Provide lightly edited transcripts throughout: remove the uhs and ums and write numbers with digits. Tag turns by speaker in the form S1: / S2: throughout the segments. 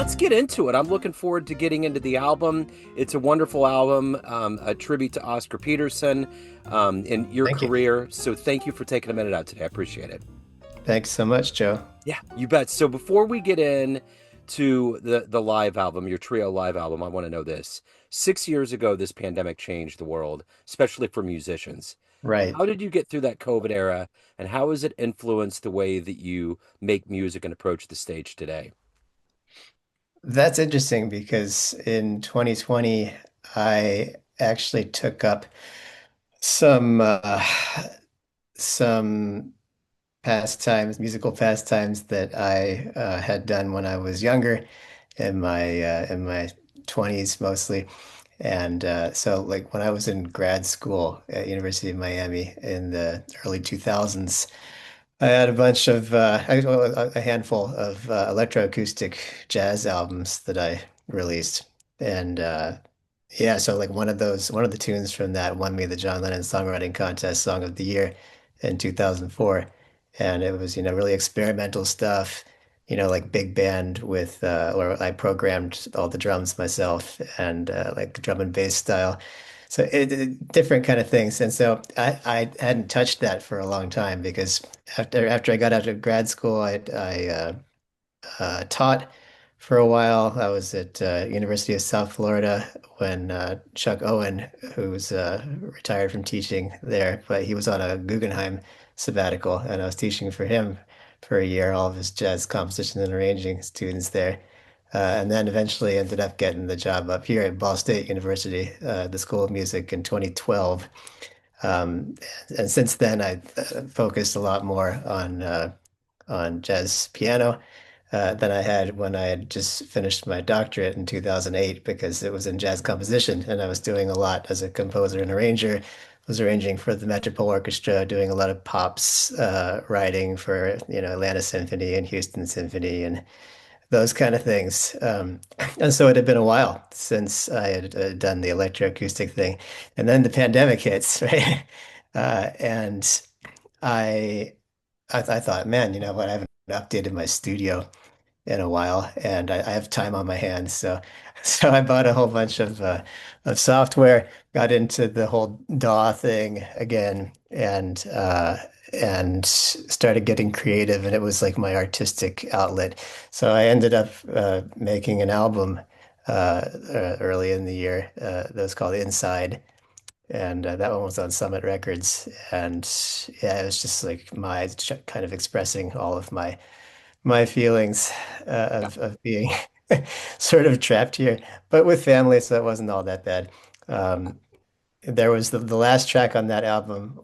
S1: let's get into it. I'm looking forward to getting into the album. It's a wonderful album, a tribute to Oscar Peterson in your
S2: Thank you.
S1: career. So thank you for taking a minute out today. I appreciate it.
S2: Thanks so much, Joe.
S1: Yeah, you bet. So before we get in to the live album, your trio live album, I want to know this. 6 years ago, this pandemic changed the world, especially for musicians.
S2: Right.
S1: How did you get through that COVID era, and how has it influenced the way that you make music and approach the stage today?
S2: That's interesting because in 2020, I actually took up some some pastimes, musical pastimes that I had done when I was younger, in my 20s mostly. And so like when I was in grad school at University of Miami in the early 2000s, I had a bunch of a handful of electroacoustic jazz albums that I released, and yeah, so like one of the tunes from that won me the John Lennon Songwriting Contest Song of the Year in 2004, and it was really experimental stuff, like big band with or I programmed all the drums myself and like drum and bass style. So different kind of things. And so I hadn't touched that for a long time because after I got out of grad school, I taught for a while. I was at University of South Florida when Chuck Owen, who's retired from teaching there, but he was on a Guggenheim sabbatical, and I was teaching for him for a year, all of his jazz composition and arranging students there. And then eventually ended up getting the job up here at Ball State University, the School of Music in 2012. Um, and since then, I've focused a lot more on jazz piano than I had when I had just finished my doctorate in 2008 because it was in jazz composition and I was doing a lot as a composer and arranger. I was arranging for the Metropole Orchestra, doing a lot of pops, writing for Atlanta Symphony and Houston Symphony and those kind of things. And so it had been a while since I had done the electroacoustic thing. And then the pandemic hits, right? And I, I thought, man, you know what? I haven't updated my studio in a while, and I have time on my hands. So, so I bought a whole bunch of software, got into the whole DAW thing again, and started getting creative, and it was like my artistic outlet. So I ended up making an album early in the year that was called Inside. And that one was on Summit Records. And yeah, it was just like my kind of expressing all of my feelings of being sort of trapped here, but with family, so it wasn't all that bad. Um, there was the last track on that album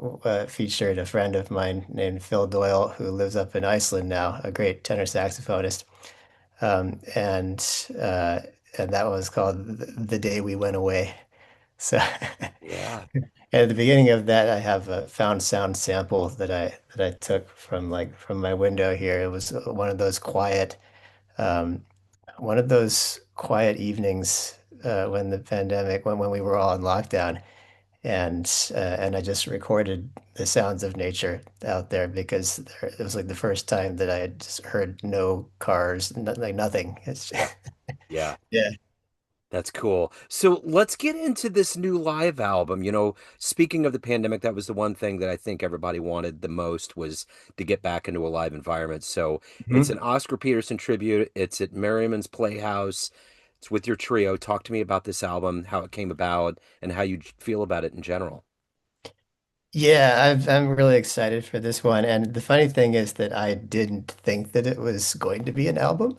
S2: featured a friend of mine named Phil Doyle, who lives up in Iceland now, a great tenor saxophonist. Um, and uh, and that one was called The Day We Went Away. So
S1: Yeah.
S2: at the beginning of that, I have a found sound sample that I took from from my window here. It was um, one of those quiet evenings when the pandemic, when we were all in lockdown, and I just recorded the sounds of nature out there because it was like the first time that I had just heard no cars, like nothing. It's
S1: Yeah. Yeah.
S2: yeah.
S1: That's cool. So let's get into this new live album. Speaking of the pandemic, that was the one thing that I think everybody wanted the most was to get back into a live environment. So it's an
S2: Mhm.
S1: Oscar Peterson tribute. It's at Merriman's Playhouse. It's with your trio. Talk to me about this album, how it came about, and how you feel about it in general.
S2: Yeah, I'm really excited for this one. And the funny thing is that I didn't think that it was going to be an album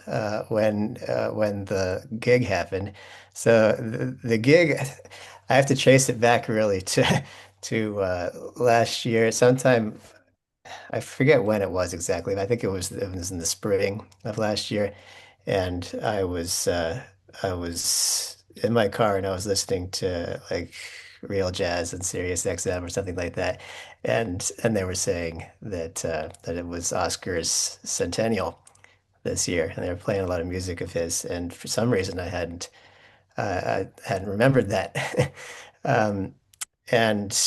S2: when the gig happened. So the gig, I have to trace it back really to last year. Sometime I forget when it was exactly, but I think it was in the spring of last year. And I was in my car and I was listening to like real jazz and Sirius XM or something like that. And they were saying that it was Oscar's centennial this year, and they were playing a lot of music of his. And for some reason, I hadn't remembered that. Um, and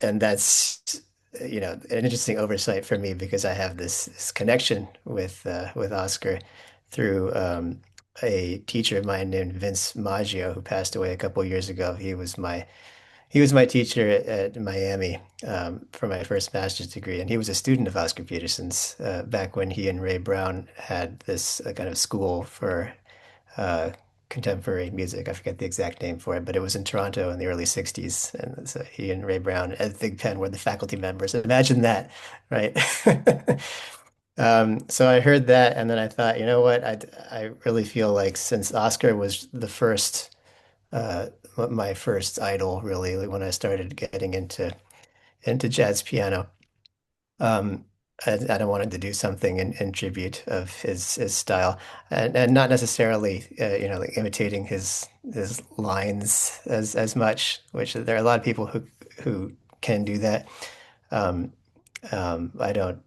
S2: and that's an interesting oversight for me because I have this connection with Oscar through a teacher of mine named Vince Maggio who passed away a couple years ago. He was my teacher at Miami for my first master's degree, and he was a student of Oscar Peterson's back when he and Ray Brown had this kind of school for uh, contemporary music. I forget the exact name for it, but it was in Toronto in the early 60s. And so he and Ray Brown at Big Pen were the faculty members. Imagine that, right? So I heard that, and then I thought, you know what? I really feel like since Oscar was the first, uh, my first idol, really, like when I started getting into jazz piano, um, I wanted to do something in tribute of his style, and not necessarily like imitating his lines as much, which there are a lot of people who can do that. Um, I don't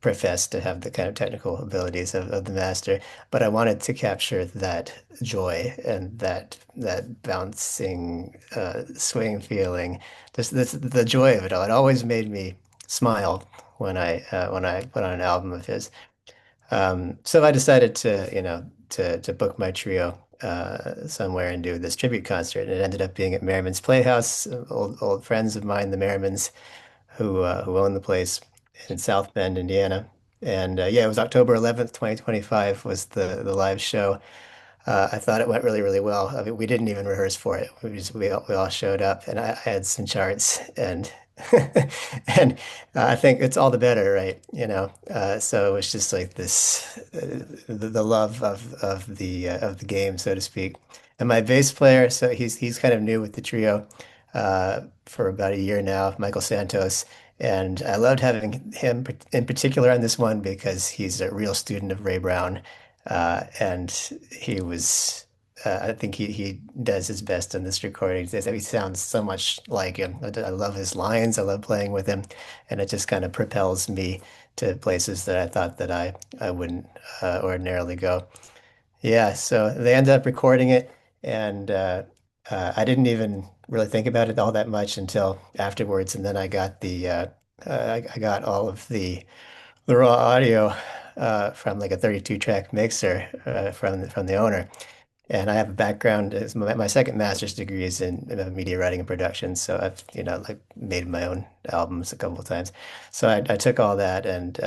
S2: profess to have the kind of technical abilities of the master, but I wanted to capture that joy and that bouncing, swing feeling, this the joy of it all. It always made me smile when I put on an album of his. So I decided to book my trio somewhere and do this tribute concert. And it ended up being at Merriman's Playhouse. Old friends of mine, the Merrimans, who own the place in South Bend, Indiana. And yeah, it was October 11th, 2025 was the live show. I thought it went really, really well. I mean, we didn't even rehearse for it. We all showed up, and I had some charts, and and I think it's all the better, right? So it was just like this, the love of the game, so to speak. And my bass player, so he's kind of new with the trio, for about a year now, Michael Santos. And I loved having him in particular on this one because he's a real student of Ray Brown. And he was, I think he does his best on this recording. He sounds so much like him. I love his lines. I love playing with him. And it just kind of propels me to places that I thought that I wouldn't ordinarily go. Yeah, so they ended up recording it, and I didn't even really think about it all that much until afterwards. And then I got all of the raw audio from like a 32 track mixer from the owner. And I have a background as my second master's degree is in media writing and production. So I've, like made my own albums a couple of times. So I took all that and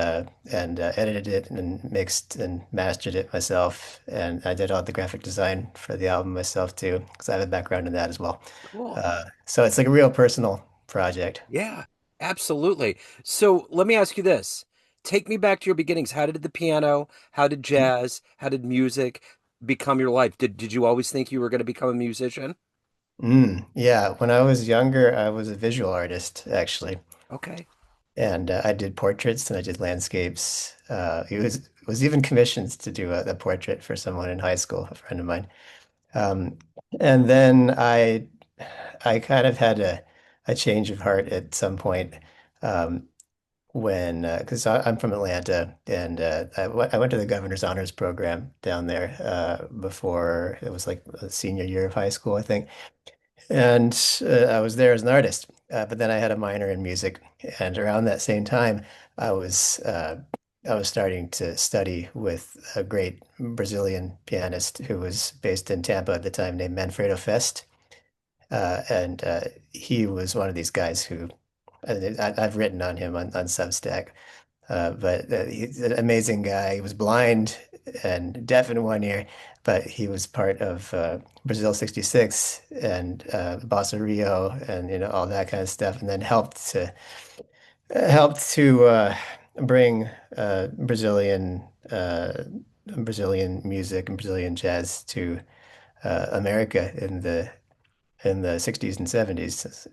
S2: edited it and mixed and mastered it myself. And I did all the graphic design for the album myself too, because I have a background in that as well.
S1: Cool.
S2: So it's like a real personal project.
S1: Yeah, absolutely. So let me ask you this. Take me back to your beginnings. How did the piano, how did jazz, how did music become your life? Did you always think you were going to become a musician?
S2: Yeah, when I was younger, I was a visual artist actually.
S1: Okay.
S2: And I did portraits and I did landscapes. He was even commissioned to do a portrait for someone in high school, a friend of mine. Um, and then I kind of had a change of heart at some point um, when because I'm from Atlanta and I went to the Governor's Honors Program down there before it was like a senior year of high school, I think. And I was there as an artist, but then I had a minor in music. And around that same time, I was uh, I was starting to study with a great Brazilian pianist who was based in Tampa at the time, named Manfredo Fest. And he was one of these guys who I've written on him on Substack. But he's an amazing guy. He was blind and deaf in one ear, but he was part of Brazil 66 and Bossa Rio and all that kind of stuff, and then helped to bring Brazilian music and Brazilian jazz to America in the 60s and 70s.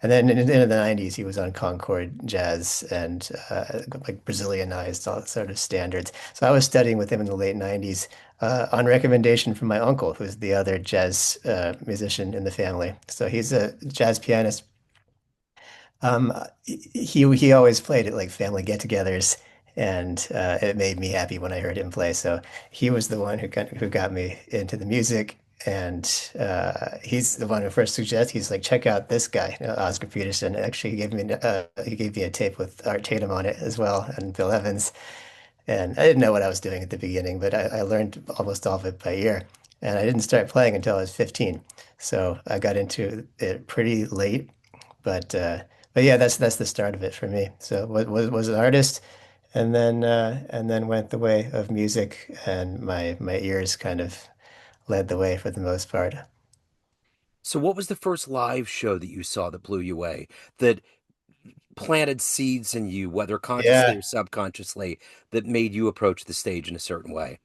S2: And then in the 90s, he was on Concord Jazz and like Brazilianized all sort of standards. So I was studying with him in the late 90s on recommendation from my uncle, who's the other jazz musician in the family. So he's a jazz pianist. He always played at like family get-togethers, and it made me happy when I heard him play. So he was the one who got me into the music, and he's the one who first suggested. He's like, check out this guy, Oscar Peterson. Actually, he gave me a tape with Art Tatum on it as well, and Bill Evans. And I didn't know what I was doing at the beginning, but I learned almost all of it by ear. And I didn't start playing until I was 15. So I got into it pretty late, but yeah, that's the start of it for me. So was an artist, and then went the way of music, and my ears kind of led the way for the most part.
S1: So, what was the first live show that you saw that blew you away, that planted seeds in you, whether consciously
S2: Yeah,
S1: or subconsciously, that made you approach the stage in a certain way?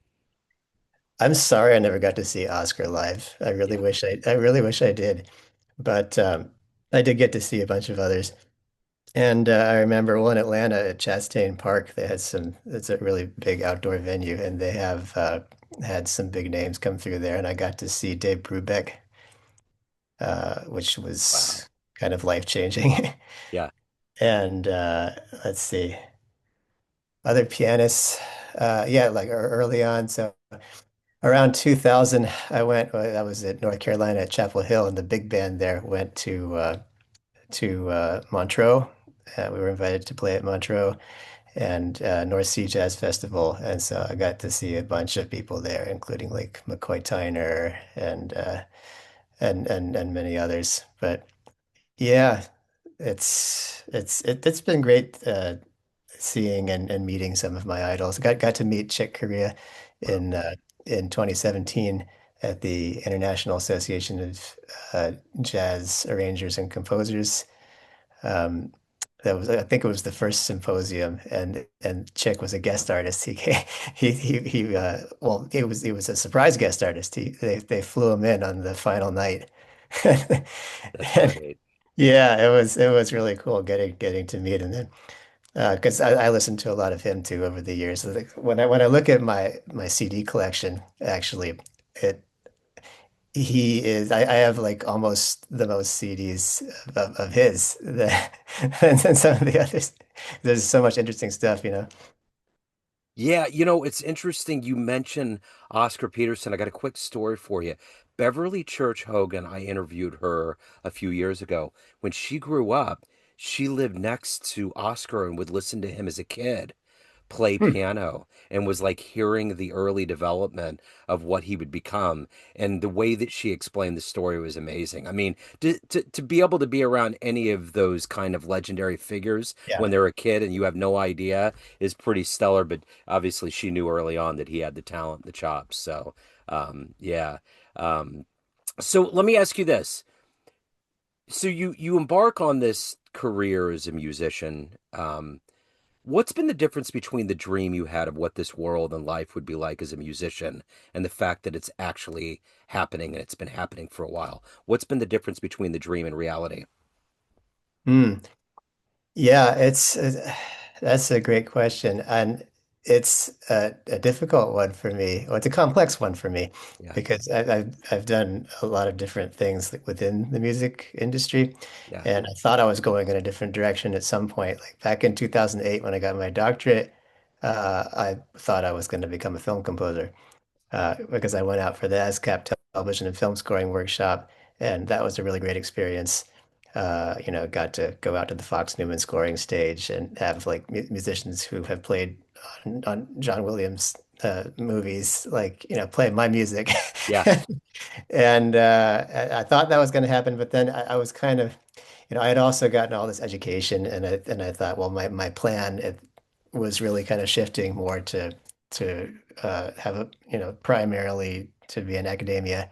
S2: I'm sorry I never got to see Oscar live.
S1: Yeah.
S2: I really wish I did, but I did get to see a bunch of others. And I remember one in Atlanta at Chastain Park. They had some. It's a really big outdoor venue, and they have had some big names come through there. And I got to see Dave Brubeck, which
S1: Wow.
S2: was kind of life-changing.
S1: Yeah.
S2: And let's see, other pianists. Yeah, like early on. So around 2000, I went. I was at North Carolina at Chapel Hill, and the big band there went to Montreux. We were invited to play at Montreux and North Sea Jazz Festival, and so I got to see a bunch of people there, including like McCoy Tyner and many others. But yeah, it's been great seeing and meeting some of my idols. Got to meet Chick Corea
S1: Wow.
S2: in uh, in 2017 at the International Association of Jazz Arrangers and Composers. Um, that was, I think it was the first symposium, and Chick was a guest artist. He came, well, he was a surprise guest artist. They flew him in on the final night.
S1: That's
S2: And
S1: great.
S2: yeah, it was really cool getting to meet him then. Because I listened to a lot of him too over the years. Like, when I look at my CD collection, actually, it he is. I have like almost the most CDs of his than some of the others. There's so much interesting stuff, you know.
S1: Yeah, it's interesting you mention Oscar Peterson. I got a quick story for you. Beverly Church Hogan, I interviewed her a few years ago. When she grew up, she lived next to Oscar and would listen to him as a kid play
S2: Hmm.
S1: piano and was like hearing the early development of what he would become. And the way that she explained the story was amazing. I mean, to be able to be around any of those kind of legendary figures
S2: Yeah.
S1: when they're a kid and you have no idea is pretty stellar. But obviously, she knew early on that he had the talent, the chops. So, yeah. Um, so let me ask you this. So you embark on this career as a musician. What's been the difference between the dream you had of what this world and life would be like as a musician and the fact that it's actually happening and it's been happening for a while? What's been the difference between the dream and reality?
S2: Hmm. Yeah, that's a great question, and it's a difficult one for me. Well, it's a complex one for me
S1: Yeah,
S2: because I've done a lot of different things like within the music industry,
S1: yeah,
S2: and I thought I was going in a different direction at some point. Like back in 2008 when I got my doctorate, I thought I was going to become a film composer because I went out for the ASCAP television and film scoring workshop, and that was a really great experience. Got to go out to the Fox Newman scoring stage and have like musicians who have played on John Williams movies, like, play my music.
S1: yeah,
S2: And I thought that was going to happen, but then I was kind of, I had also gotten all this education, and I thought, well, my plan was really kind of shifting more to have a, primarily to be in academia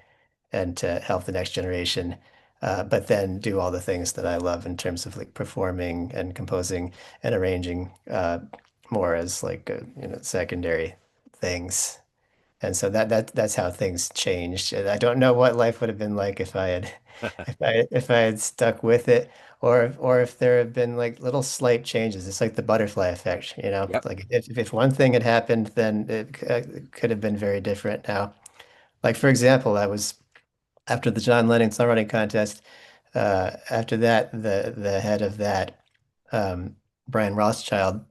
S2: and to help the next generation, but then do all the things that I love in terms of like performing and composing and arranging more as like secondary things. And so that's how things changed. And I don't know what life would have been like if I had if I had stuck with it, or if there had been like little slight changes. It's like the butterfly effect, you know?
S1: yep,
S2: Like if one thing had happened, then it could have been very different now. Like for example, I was after the John Lennon songwriting contest, after that, the head of that, Brian Rothschild,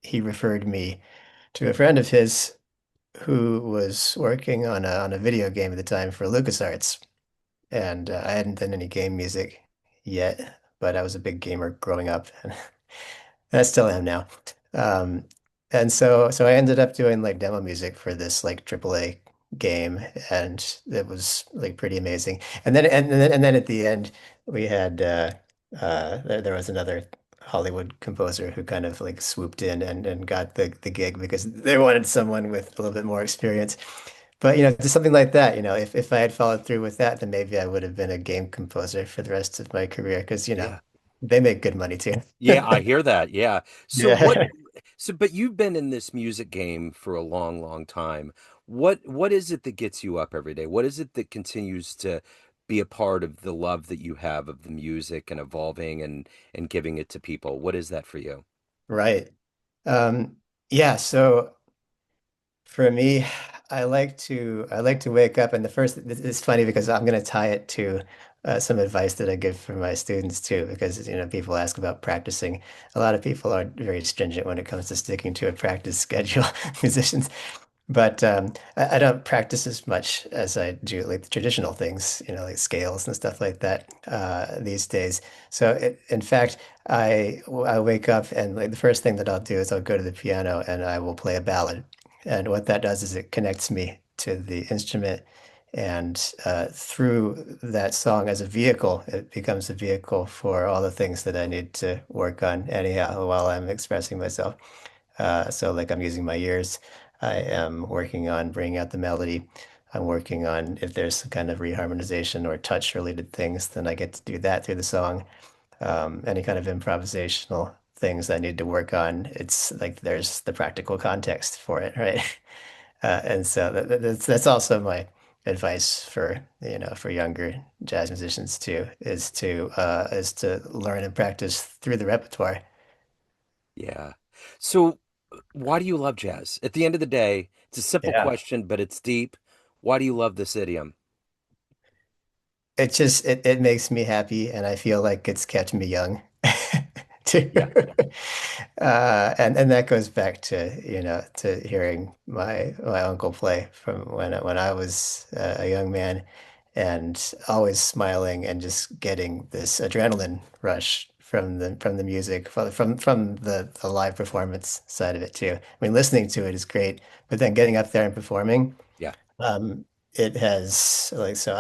S2: he referred me to a friend of his who was working on a video game at the time for LucasArts, and I hadn't done any game music yet, but I was a big gamer growing up. I still am now. Um, and so I ended up doing like demo music for this like AAA game, and it was like pretty amazing. And then at the end, we had there was another Hollywood composer who kind of like swooped in and got the gig because they wanted someone with a little bit more experience. But just something like that, if I had followed through with that, then maybe I would have been a game composer for the rest of my career because
S1: Yeah.
S2: they make good money too.
S1: Yeah, I hear that. Yeah. So what
S2: Yeah.
S1: so but you've been in this music game for a long, long time. What is it that gets you up every day? What is it that continues to be a part of the love that you have of the music and evolving and giving it to people? What is that for you?
S2: Right. Um, yeah, so for me, I like to wake up and it's funny because I'm going to tie it to some advice that I give for my students too, because people ask about practicing. A lot of people are very stringent when it comes to sticking to a practice schedule, musicians. But I don't practice as much as I do like the traditional things, like scales and stuff like that these days. So in fact, I wake up and like the first thing that I'll do is I'll go to the piano and I will play a ballad. And what that does is it connects me to the instrument. And through that song as a vehicle, it becomes a vehicle for all the things that I need to work on anyhow while I'm expressing myself. So like I'm using my ears. I am working on bringing out the melody. I'm working on if there's some kind of reharmonization or touch related things, then I get to do that through the song. Any kind of improvisational things I need to work on, it's like there's the practical context for it, right? And so that's also my advice for younger jazz musicians too, is to learn and practice through the repertoire.
S1: Yeah. So why do you love jazz? At the end of the day, it's a simple
S2: Yeah.
S1: question, but it's deep. Why do you love this idiom?
S2: It makes me happy and I feel like it's kept me young too.
S1: Yeah.
S2: And that goes back to hearing my uncle play from when I was a young man and always smiling and just getting this adrenaline rush from the music from the live performance side of it too. I mean, listening to it is great, but then getting up there and performing,
S1: Yeah.
S2: um, it has like so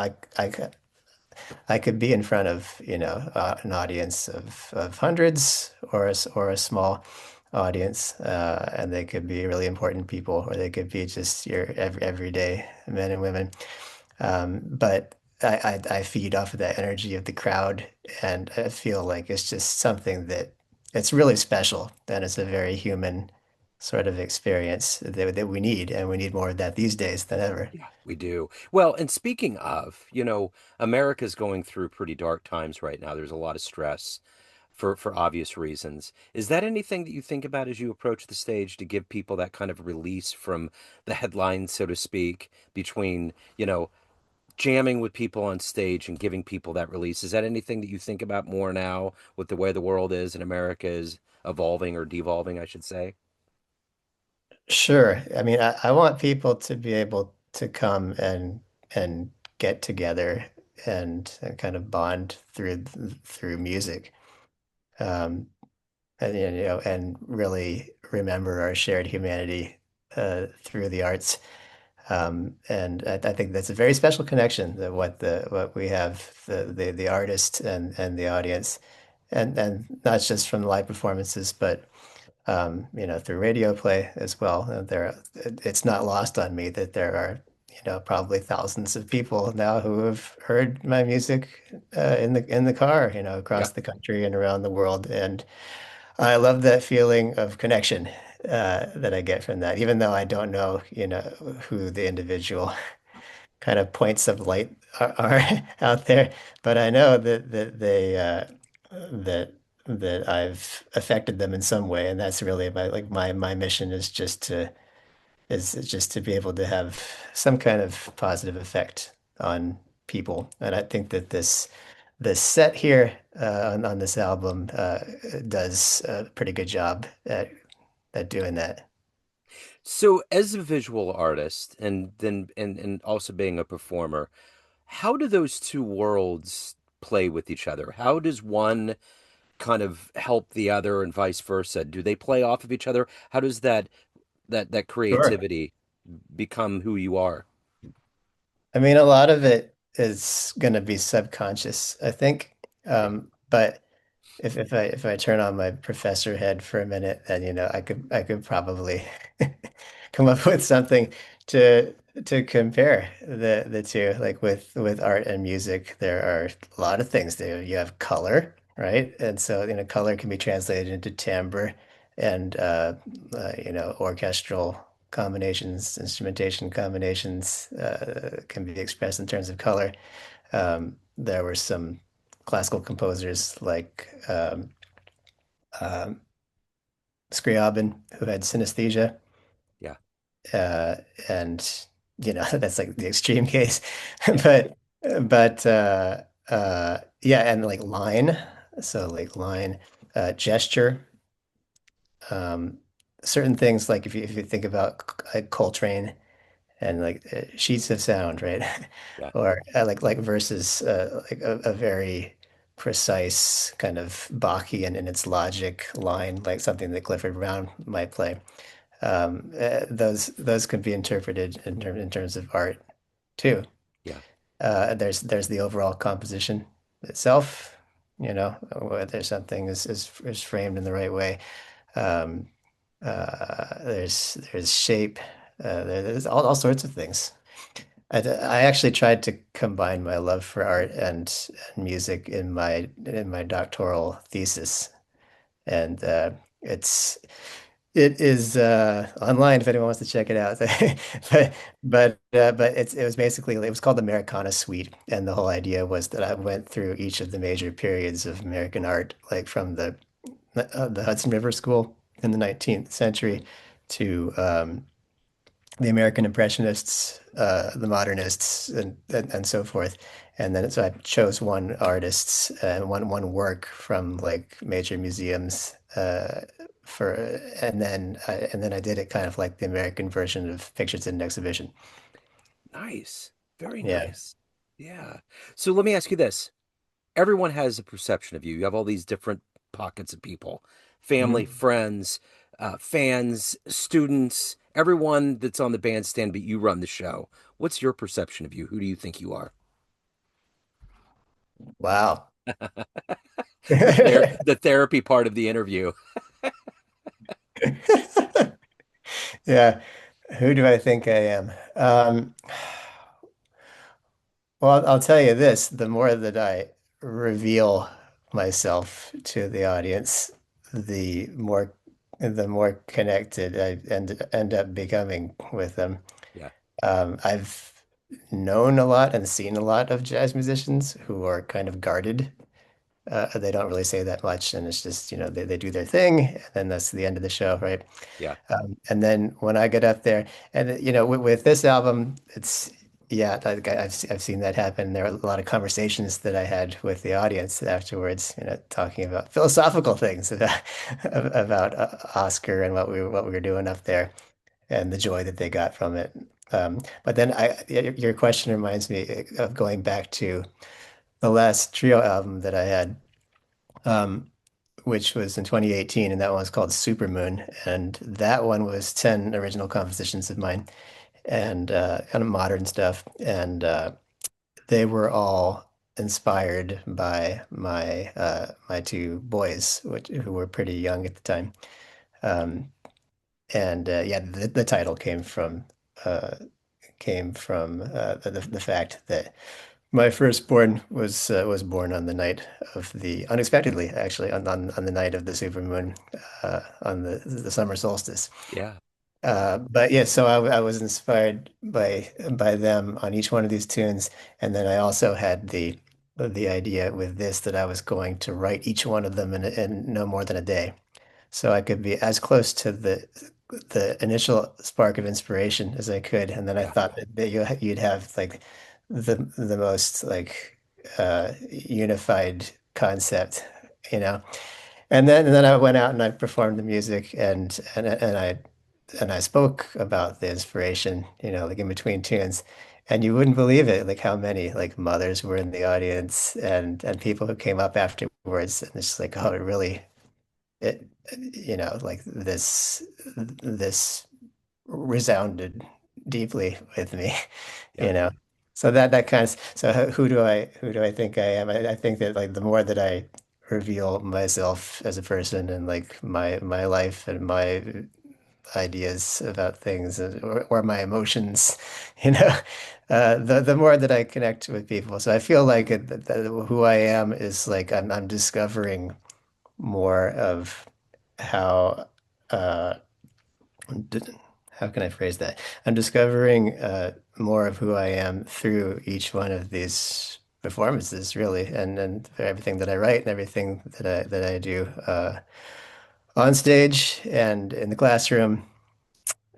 S2: I could be in front of, an audience of hundreds or a small audience, and they could be really important people, or they could be just your everyday men and women. But I feed off of that energy of the crowd, and I feel like it's just something that it's really special, and it's a very human sort of experience that we need, and we need more of that these days than ever.
S1: Yeah, we do. Well, and speaking of, America's going through pretty dark times right now. There's a lot of stress for obvious reasons. Is that anything that you think about as you approach the stage to give people that kind of release from the headlines, so to speak, between, jamming with people on stage and giving people that release? Is that anything that you think about more now with the way the world is and America is evolving or devolving, I should say?
S2: Sure. I mean, I want people to be able to come and get together and kind of bond through music. Um, and really remember our shared humanity through the arts. And I think that's a very special connection that what we have the artist and the audience, and not just from live performances, but through radio play as well. It's not lost on me that there are, probably thousands of people now who have heard my music in the car,
S1: Yeah.
S2: across the country and around the world. And I love that feeling of connection that I get from that, even though I don't know, who the individual kind of points of light are out there, but I know that that I've affected them in some way, and that's really my mission is just to be able to have some kind of positive effect on people, and I think that this set here on this album does a pretty good job at doing that.
S1: So as a visual artist and also being a performer, how do those two worlds play with each other? How does one kind of help the other and vice versa? Do they play off of each other? How does that
S2: Sure.
S1: creativity become who you are?
S2: I mean, a lot of it is going to be subconscious, I think.
S1: Yeah.
S2: But if I turn on my professor head for a minute, then I could probably come up with something to to compare the two. Like with art and music, there are a lot of things there. You have color, right? And so, color can be translated into timbre and orchestral combinations, instrumentation combinations can be expressed in terms of color. There were some classical composers like um, Scriabin who had synesthesia,
S1: Yeah.
S2: uh, and that's like the extreme case,
S1: Yeah.
S2: but yeah, and like line, so like line, gesture, um, certain things like if you think about like Coltrane and like sheets of sound, right?
S1: Yeah.
S2: Or like versus like a very precise kind of Bachian in its logic line, like something that Clifford Brown might play. Those can be interpreted in terms of art too.
S1: Yeah.
S2: There's the overall composition itself, whether something is framed in the right way. Um, there's shape. There's all sorts of things. I actually tried to combine my love for art and music in my doctoral thesis, and it is online if anyone wants to check it out. But it was called the Americana Suite, and the whole idea was that I went through each of the major periods of American art, like from the Hudson River School in the 19th century to the American Impressionists, the Modernists, and so forth. And then so I chose one artist and one work from like major museums for, and then I did it kind of like the American version of Pictures in an Exhibition.
S1: Nice. Very
S2: Yeah.
S1: nice. Yeah. So let me ask you this. Everyone has a perception of you. You have all these different pockets of people, family,
S2: Mhm.
S1: friends, fans, students, everyone that's on the bandstand, but you run the show. What's your perception of you? Who do you think you are?
S2: Wow.
S1: The therapy part of the interview.
S2: Yeah. Who do I think I am? Well, I'll tell you this, the more that I reveal myself to the audience, the more connected I end up becoming with them.
S1: Yeah.
S2: I've known a lot and seen a lot of jazz musicians who are kind of guarded. They don't really say that much, and it's just, they do their thing, and then that's the end of the show, right?
S1: Yeah.
S2: And then when I get up there, and with this album, yeah, I've seen that happen. There are a lot of conversations that I had with the audience afterwards, talking about philosophical things about Oscar and what we were doing up there and the joy that they got from it. But then your question reminds me of going back to the last trio album that I had. Um, which was in 2018, and that one was called Supermoon. And that one was 10 original compositions of mine and kind of modern stuff. And they were all inspired by my two boys, who were pretty young at the time. Um, and yeah, the title uh, came from the fact that my firstborn was born on the night of the unexpectedly, actually, on the night of the supermoon, on the summer solstice.
S1: Yeah.
S2: But yeah, so I was inspired by them on each one of these tunes, and then I also had the idea with this that I was going to write each one of them in no more than a day, so I could be as close to the initial spark of inspiration as I could, and then I
S1: Yeah.
S2: thought that you'd have like the most like unified concept, you know. And then I went out and I performed the music and I spoke about the inspiration, like in between tunes. And you wouldn't believe it, like how many like mothers were in the audience and people who came up after afterwards, and it's like, oh, it really, it, like this resounded deeply with me,
S1: Yeah.
S2: you know. So that kind of, so who do I think I am? I think that like the more that I reveal myself as a person and like my life and my ideas about things or my emotions, you know, the more that I connect with people. So I feel like that who I am is like I'm discovering more of how uh d- how can I phrase that? I'm discovering more of who I am through each one of these performances, really, and for everything that I write and everything that I do on stage and in the classroom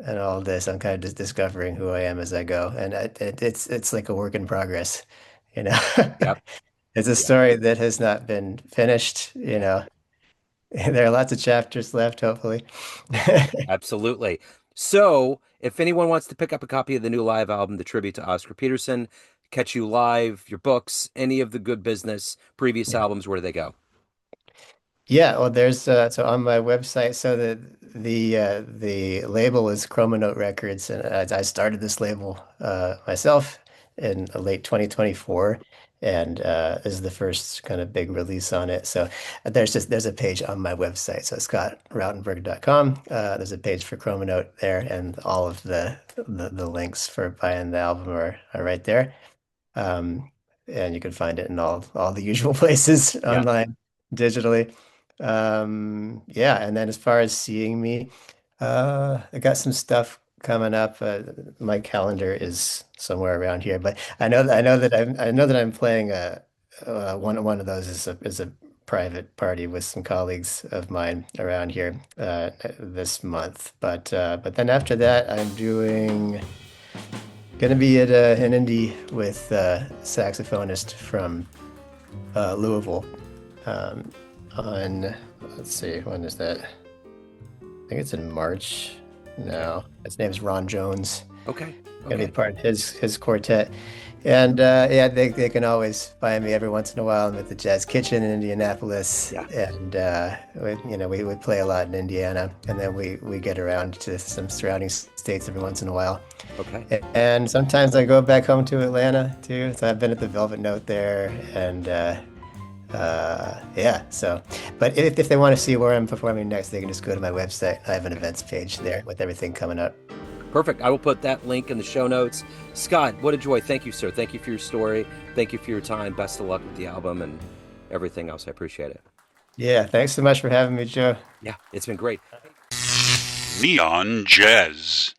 S2: and all of this. I'm kind of just discovering who I am as I go, and it's like a work in progress, you know.
S1: Yep.
S2: It's a
S1: Yeah.
S2: story that has not been finished, you know. There are lots of chapters left, hopefully.
S1: Absolutely. So, if anyone wants to pick up a copy of the new live album, the tribute to Oscar Peterson, catch you live, your books, any of the good business, previous albums, where do they go?
S2: Yeah, well, there's so on my website, so the label is Chromanote Records, and I started this label myself in late 2024, and this is the first kind of big release on it. So there's a page on my website, so scottroutenberg.com. There's a page for Chromanote there, and all of the links for buying the album are right there. Um, and you can find it in all the usual places
S1: Yeah.
S2: online, digitally. Yeah, and then as far as seeing me, I got some stuff coming up. My calendar is somewhere around here, but I know that I'm playing one of those is a private party with some colleagues of mine around here this month. But then after that, I'm doing. Gonna be at an indie with saxophonist from Louisville um, on, let's see, when is that? I think it's in March
S1: Okay.
S2: now. His name is Ron Jones.
S1: Okay.
S2: Gonna be
S1: Okay.
S2: part of his quartet. And yeah, they can always find me every once in a while. I'm at the Jazz Kitchen in Indianapolis,
S1: Yeah.
S2: and we would play a lot in Indiana, and then we get around to some surrounding states every once in a while.
S1: Okay.
S2: And sometimes I go back home to Atlanta too. So I've been at the Velvet Note there, and yeah. So, but if they want to see where I'm performing next, they can just go to my website. I have an
S1: Okay.
S2: events page there with everything coming up.
S1: Perfect. I will put that link in the show notes. Scott, what a joy. Thank you, sir. Thank you for your story. Thank you for your time. Best of luck with the album and everything else. I appreciate it.
S2: Yeah, thanks so much for having me, Joe.
S1: Yeah, it's been great.
S3: Neon Jazz.